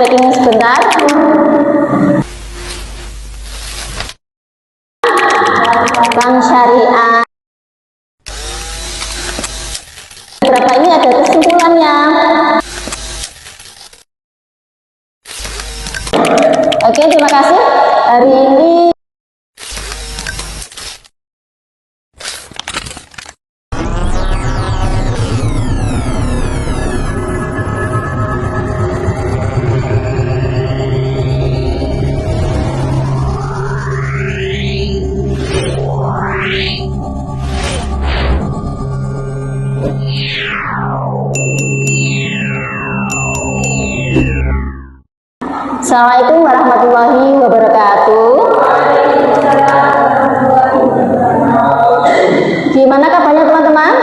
speaking sebentar. Bank syariah. Berapa ini ada kesimpulannya. Oke, terima kasih. Hari ini Assalamualaikum warahmatullahi wabarakatuh. Gimana kabarnya teman-teman?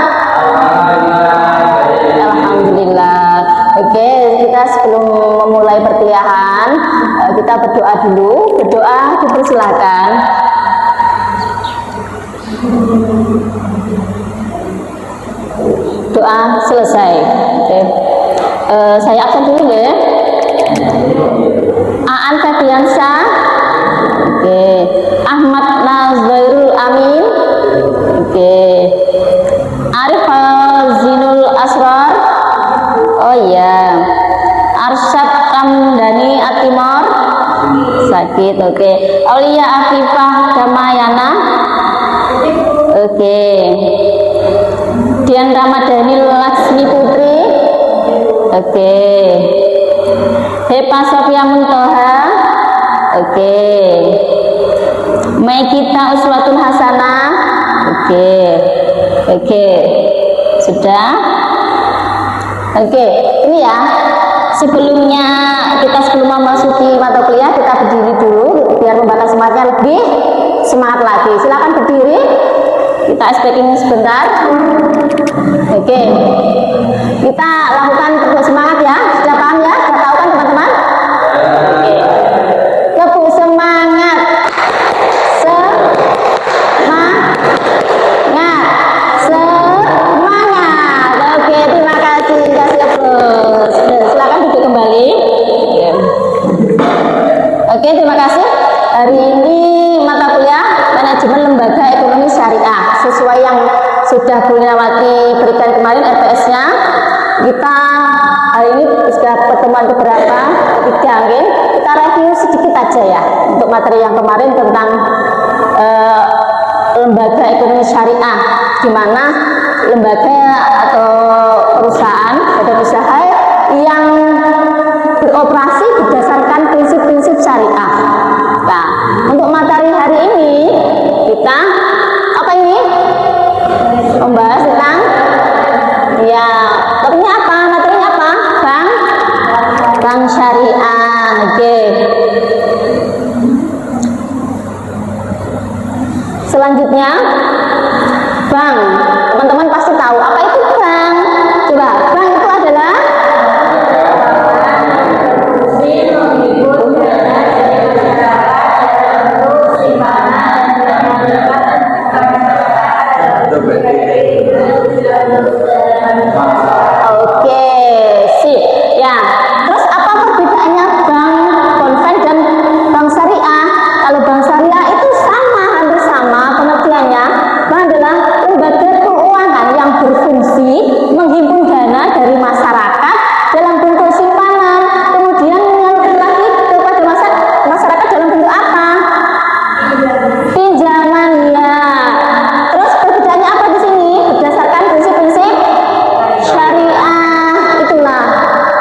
Alhamdulillah. Oke, kita sebelum memulai perkuliahan, kita berdoa dulu. Berdoa dipersilakan. Doa selesai. Oke. Saya absen dulu ya. Aan Febriansyah, oke. Ahmad Nazarul Amin, oke. Arif Zinul Asrar, oh iya. Arsyad Kamdani Atimor, sakit, oke. Aulia Afifah Damayana, oke. Dian Ramadhani Laksmi Putri, oke. Hepa Sofia Muntoha, oke. Maikita Uswatun Hasanah, oke. Oke, sudah. Oke, ini ya. Sebelum memasuki mata kuliah, kita berdiri dulu biar membahas semangatnya lebih semangat lagi. Silakan berdiri. Kita speaking sebentar. Oke. Kita lakukan perbuatan semangat ya. Sudah paham ya? Sudah tahu kan teman-teman? Oke. Kebu semangat. Semangat. Oke, terima kasih. Kasih aplaus. Silakan duduk kembali. Oke, terima kasih. Hari ini mata kuliah manajemen lembaga ekonomi syariah sesuai yang sudah Bu Nawati berikan kemarin RPS-nya. Kita hari ini sudah pertemuan keberapa? 3 mungkin. Kita review sedikit aja ya untuk materi yang kemarin tentang lembaga ekonomi syariah, di mana lembaga atau perusahaan badan usaha yang beroperasi berdasarkan prinsip-prinsip syariah. Nah, untuk materi hari ini kita apa ini? Membahas tentang ya, topiknya apa? Materinya apa? Bank syariah. Oke. Selanjutnya bank. Teman-teman pasti tahu apa itu bank. Coba, bank itu adalah oke, sip. Ya, terus apa perbedaannya bank konven dan bank syariah? Kalau bank syariah itu sama, hampir sama pengertiannya. Bank adalah lembaga keuangan yang berfungsi menghimpun dana dari masyarakat dalam bentuk simpanan, kemudian menyalurkan lagi kepada masyarakat dalam bentuk apa? Pinjaman ya. Terus perbedaannya apa di sini? Berdasarkan prinsip-prinsip syariah. Itulah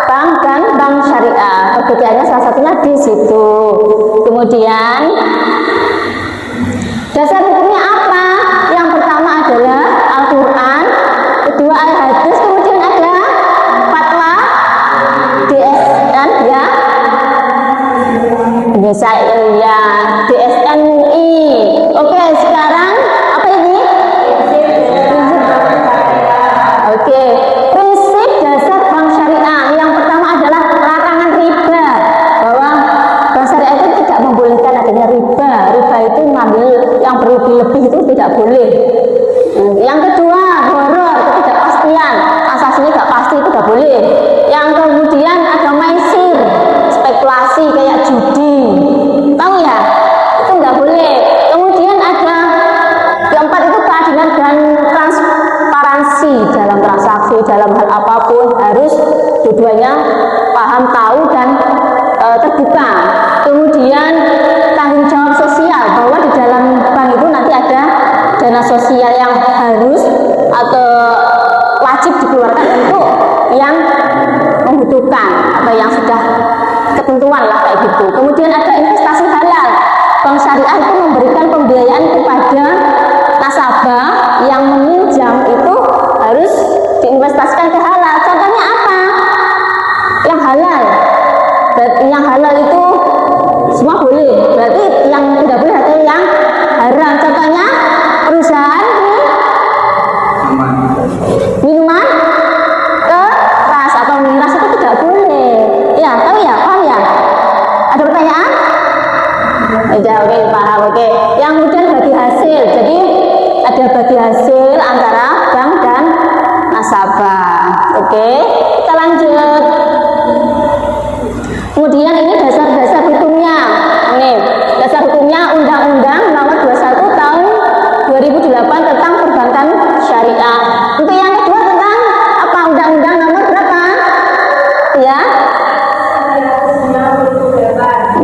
bank dan bank syariah. Perbedaannya salah satunya di situ. Kemudian dasar hukumnya apa? Yang pertama adalah Al-Quran, kedua Al-Hadis, kemudian ada fatwa DSN ya. Bisa ya, DSNI. Oke, sekarang apa ini? Oke, prinsip dasar bank syariah yang pertama adalah larangan riba, bahwa bank syariah itu tidak membolehkan adanya riba. Riba itu ngambil yang berlebih-lebih itu tidak boleh. Yang kedua, gharar, ketidakpastian, asasinya nggak pasti itu nggak boleh. Yang kemudian ada maisir, yang paham, tahu, dan terbuka. Kemudian tanggung jawab sosial, bahwa di dalam bank itu nanti ada dana sosial yang harus atau wajib dikeluarkan untuk yang membutuhkan atau yang sudah ketentuan lah kayak gitu. Kemudian ada investasi halal. Bank syariah itu memberikan pembiayaan kepada nasabah yang meminjam itu harus diinvestasikan ke halal. Contohnya apa? Yang halal. Yang halal itu semua boleh. Berarti yang tidak boleh adalah yang haram. Contohnya perusahaan minuman keras atau miras itu tidak boleh. Ya, tahu ya, paham ya? Ada pertanyaan? Ya, oke, paham. Oke. Yang kemudian bagi hasil. Jadi ada bagi hasil antara bank dan nasabah. Oke, kita lanjut. Kemudian ini dasar-dasar hukumnya. Ini dasar hukumnya Undang-Undang Nomor 21 Tahun 2008 tentang perbankan syariah. Untuk yang kedua tentang apa? Undang-Undang nomor berapa? Ya.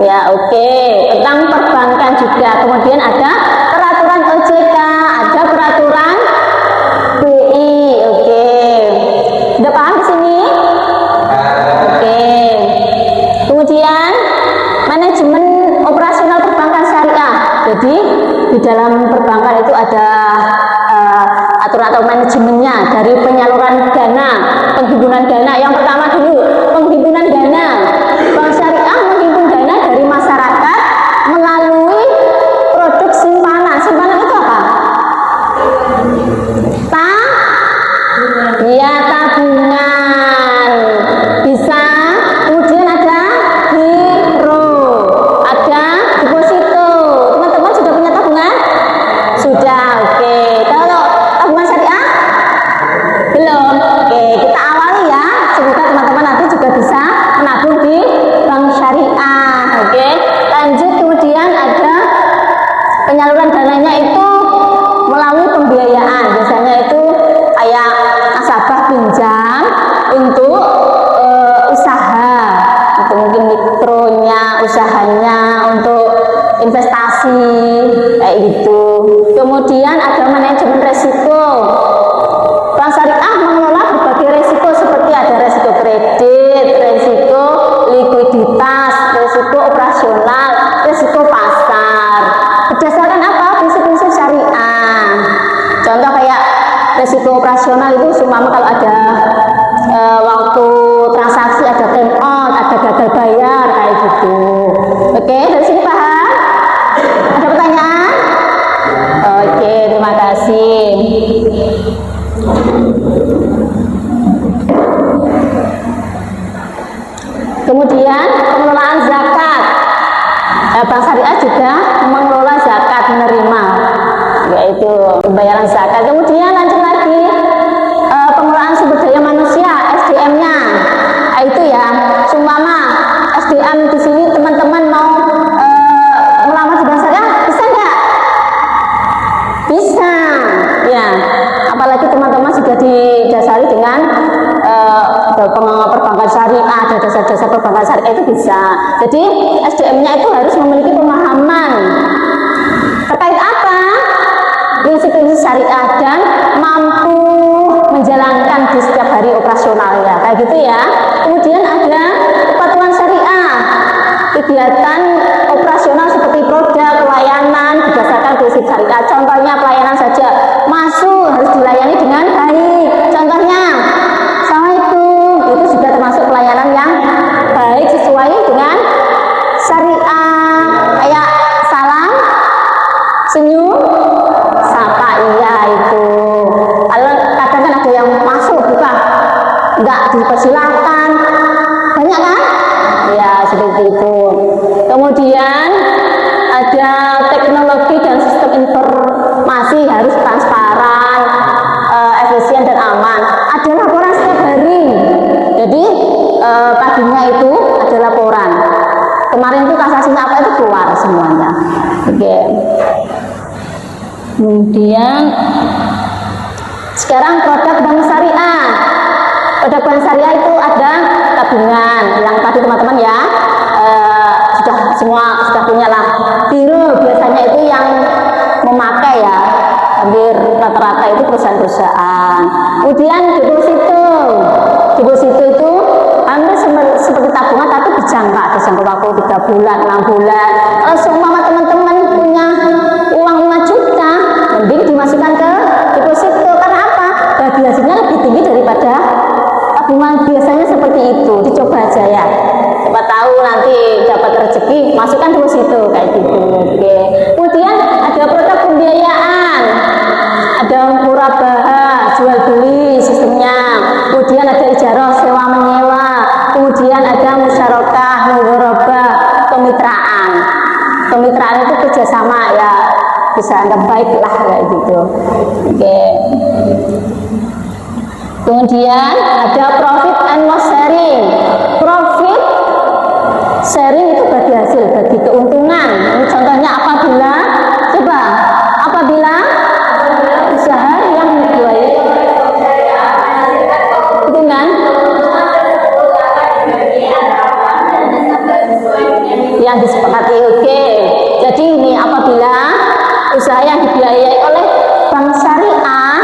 Ya, oke. Tentang perbankan juga. Kemudian ada peraturan OJK, ada peraturan BI. Oke. Sudah paham di sini? Oke. Kemudian manajemen operasional perbankan syariah. Jadi di dalam perbankan itu ada aturan atau manajemennya, dari penyaluran dana, penghimpunan dana. Yang pertama dulu, penghimpunan dana. Bank syariah menghimpun dana dari masyarakat melalui produk simpanan. Simpanan itu apa? Tabungan. Bisa. Kemudian ada giro, ada deposito. Teman-teman sudah punya tabungan? Sudah. Oke. Kalau tabungan syariah? Belum. Oke, kita awali ya. Semoga teman-teman nanti juga bisa menabung di bank syariah. Oke. Lanjut, kemudian ada penyaluran dananya itu melalui pembiayaan. Biasanya itu kayak nasabah pinjam untuk usaha, untuk mungkin mikronya, usahanya, untuk investasi kayak gitu. Kemudian ada manajemen resiko. Bank syariah mengelola berbagai resiko seperti ada resiko kredit, resiko likuiditas, resiko operasional, resiko pasar. Berdasarkan apa? Prinsip-prinsip syariah. Contoh kayak resiko operasional itu seumpama kalau ada waktu transaksi ada time out, ada gagal bayar kayak gitu. Oke, dari sini paham? Ada pertanyaan? Oke, terima kasih. Kemudian pengelolaan zakat. Bank syariah juga mengelola zakat, menerima, yaitu pembayaran zakat. Kemudian lanjut lagi, pengelolaan sumber daya manusia, SDM-nya. Itu ya, seumpama SDM di sini teman-teman mau melamar di bank syariah, bisa nggak? Bisa, ya. Apalagi teman-teman sudah didasari dengan perbankan syariah, ada dasar-dasar perbankan syariah, itu bisa. Jadi SDM-nya itu harus memiliki pemahaman terkait apa? Prinsip-prinsip syariah dan mampu menjalankan di setiap hari operasionalnya, kayak gitu ya. Kemudian ada kepatuhan syariah, kegiatan operasional seperti produk, pelayanan berdasarkan prinsip syariah. Contohnya pelayanan saja, masuk harus dilayani dengan baik. Contohnya, Assalamualaikum, itu sudah termasuk pelayanan yang baik sesuai dengan syariah. Kayak salam, senyum, sapa, iya itu. Kalau kadang kan ada yang masuk buka, nggak dipersilakan, banyak kan? Ya seperti itu. Kemudian ada teknologi dan sistem informasi harus transparan, efisien dan aman. Ada laporan setiap hari. Jadi paginya itu ada laporan. Kemarin itu kasasinya apa itu keluar semuanya. Oke. Kemudian sekarang produk bank syariah. Produk bank syariah itu ada tabungan yang tadi teman-teman ya sudah semua sudah punya lah. Biro biasanya itu yang memakai ya, hampir rata-rata itu perusahaan-perusahaan. Kemudian deposito itu hampir seperti tabungan tapi dijangka waktu 3 bulan, 6 bulan. Kalau semua teman-teman punya uang 5 juta, mending dimasukkan ke deposito. Karena apa? Bagi hasilnya lebih tinggi daripada tabungan. Biasanya seperti itu. Dicoba aja ya. Siapa tahu nanti dapat rezeki, masukkan deposito kayak gitu. Oke. Kemudian ada produk pembiayaan, ada murabahah, jual beli sistemnya. Kemudian ada ijarah, sewa menyewa. Kemudian ada musyarakah, mudharabah, kemitraan. Kemitraan itu kerjasama ya, bisa anggap baik lah kayak gitu. Oke. Kemudian ada profit and loss sharing. Profit sharing itu bagi hasil, bagi keuntungan. Ini contohnya apabila usaha yang dibiayai keuntungan yang disepakati. Oke. Jadi ini apabila usaha yang dibiayai oleh bank syariah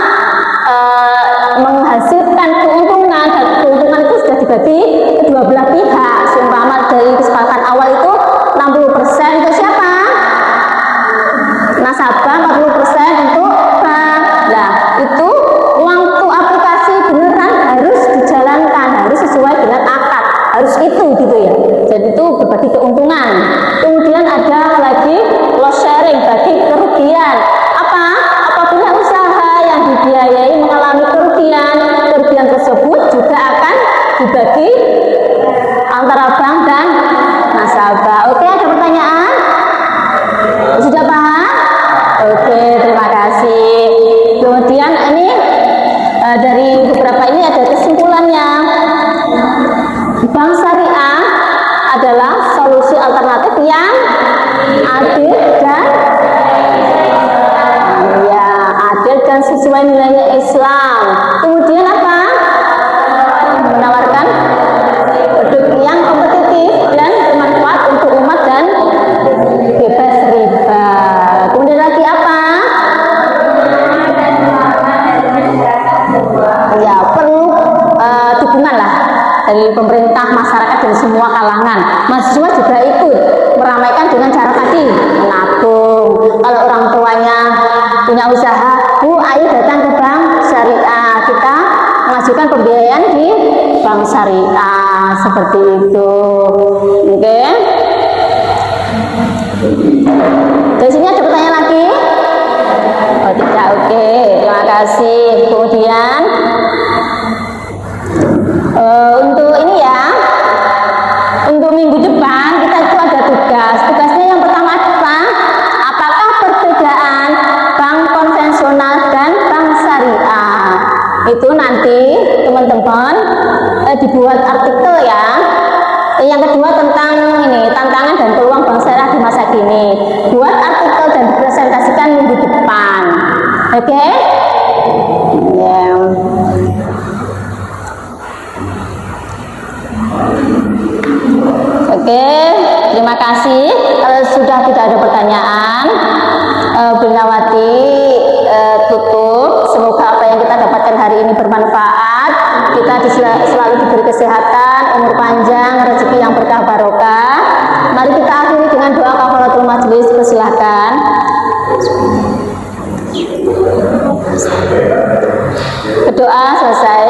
menghasilkan keuntungan, dan keuntungan itu sudah dibagi kedua belah pihak. Seumpama dari kesepakatan awal itu 60% untuk siapa? Nasabah, 40% untuk bank. Nah, itu waktu aplikasi beneran harus dijalankan, harus sesuai dengan akad, harus itu gitu ya. Jadi itu berbagi keuntungan. Kemudian ada lagi loss sharing, bagi kerugian. Apabila usaha yang dibiayai mengalami kerugian tersebut juga akan dibagi antara bank dan nasabah. Oke, ada pertanyaan? Sudah paham? Oke, terima kasih. Kemudian ini dari beberapa ini ada kesimpulannya. Bank syariah adalah solusi alternatif yang adil dan sesuai nilai Islam. Kemudian apa? Menawarkan produk yang kompetitif dan bermanfaat untuk umat dan bebas riba. Kemudian lagi apa? Ya, perlu dukungan lah dari pemerintah, masyarakat dan semua kalangan. Mahasiswa juga ikut meramaikan dengan cara tadi, menabung. Kalau orang tuanya punya usaha, Bu, ayo datang ke bank syariah, kita mengajukan pembiayaan di bank syariah, seperti itu. Oke. Dari sini ada pertanyaan lagi? Oh tidak, oke. Terima kasih. Kemudian untuk ini ya, untuk minggu depan kita itu ada tugas. Tugasnya yang pertama apa? Apakah perbedaan bank konvensional dan bank syariah? Itu nanti teman-teman dibuat artikel ya. Yang kedua tentang ini, tantangan dan peluang bank syariah di masa kini. Buat artikel dan dipresentasikan minggu depan. Oke? Yeah. Oke, terima kasih. Kalau sudah tidak ada pertanyaan, Bilnawati tutup. Semoga apa yang kita dapatkan hari ini bermanfaat. Kita selalu diberi kesehatan, umur panjang, rezeki yang berkah barokah. Mari kita akhiri dengan doa kafaratul majelis. Persilahkan. Berdoa selesai.